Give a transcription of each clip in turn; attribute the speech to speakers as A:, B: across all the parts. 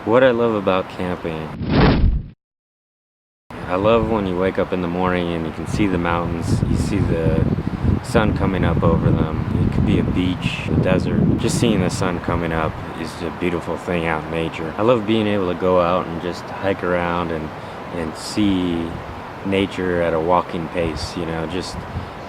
A: What I love about camping, I love when you wake up in the morning and you can see the mountains, you see the sun coming up over them. It could be a beach, a desert. Just seeing the sun coming up is a beautiful thing out in nature. I love being able to go out and just hike around and see nature at a walking pace, just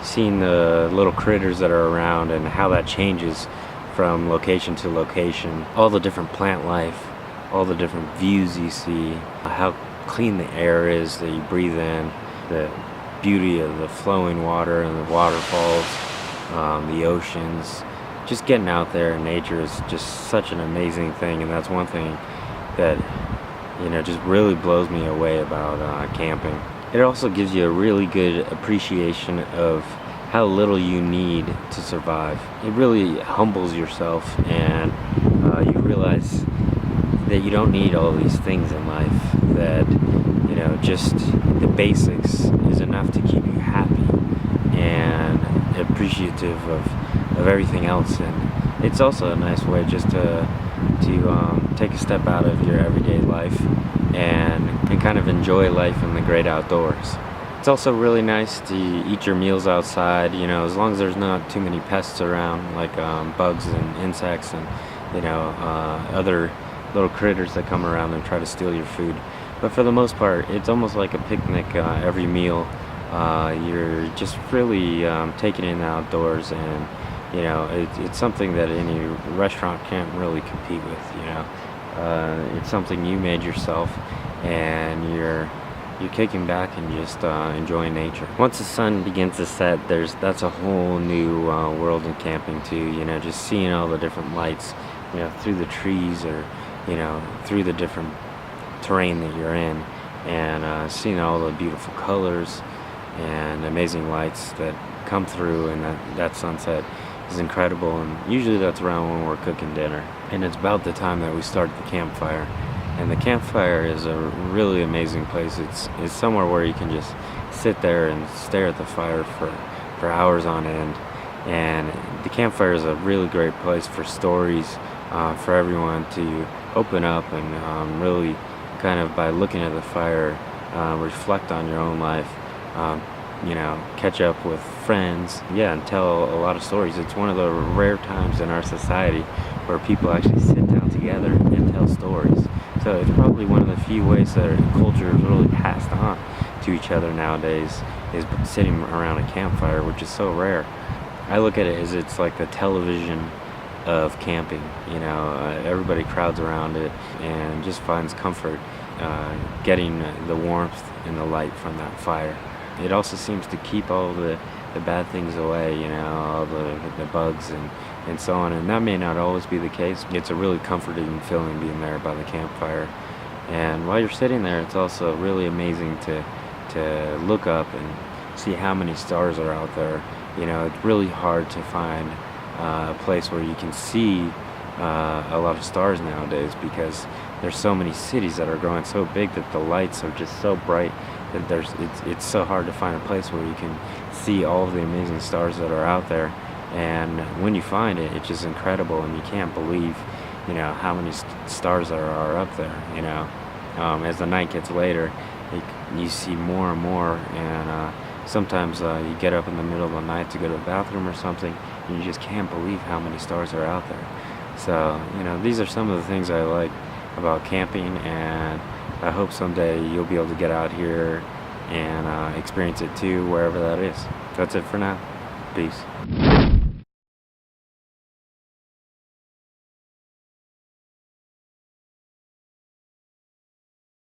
A: seeing the little critters that are around and how that changes from location to location. All the different plant life, all the different views you see, how clean the air is that you breathe in, the beauty of the flowing water and the waterfalls, the oceans. Just getting out there in nature is just such an amazing thing, and that's one thing that just really blows me away about camping. It also gives you a really good appreciation of how little you need to survive. It really humbles yourself, and you realize that you don't need all these things in life, that just the basics is enough to keep you happy and appreciative of everything else. And it's also a nice way just to take a step out of your everyday life and kind of enjoy life in the great outdoors. It's also really nice to eat your meals outside, as long as there's not too many pests around, like bugs and insects and other little critters that come around and try to steal your food. But for the most part, it's almost like a picnic. Every meal, you're just really taking in the outdoors, and it's something that any restaurant can't really compete with. It's something you made yourself, and you're kicking back and just enjoying nature. Once the sun begins to set, that's a whole new world in camping too. Just seeing all the different lights, through the trees, or through the different terrain that you're in, and seeing all the beautiful colors and amazing lights that come through, and that sunset is incredible. And usually that's around when we're cooking dinner, and it's about the time that we start the campfire. And the campfire is a really amazing place. It's somewhere where you can just sit there and stare at the fire for hours on end. And the campfire is a really great place for stories, for everyone to open up and really kind of, by looking at the fire, reflect on your own life, catch up with friends, and tell a lot of stories. It's one of the rare times in our society where people actually sit down together and tell stories. So it's probably one of the few ways that culture is really passed on to each other nowadays, is sitting around a campfire, which is so rare. I look at it as it's like the television of camping. Everybody crowds around it and just finds comfort getting the warmth and the light from that fire. It also seems to keep all the bad things away, all the bugs and so on. And that may not always be the case. It's a really comforting feeling being there by the campfire. And while you're sitting there, it's also really amazing to look up and see how many stars are out there. It's really hard to find a place where you can see a lot of stars nowadays, because there's so many cities that are growing so big that the lights are just so bright that it's so hard to find a place where you can see all of the amazing stars that are out there. And when you find it, it's just incredible, and you can't believe how many stars there are up there. As the night gets later, you see more and more, and sometimes you get up in the middle of the night to go to the bathroom or something, and you just can't believe how many stars are out there. So these are some of the things I like about camping, and I hope someday you'll be able to get out here and experience it too, wherever that is. That's it for now. Peace.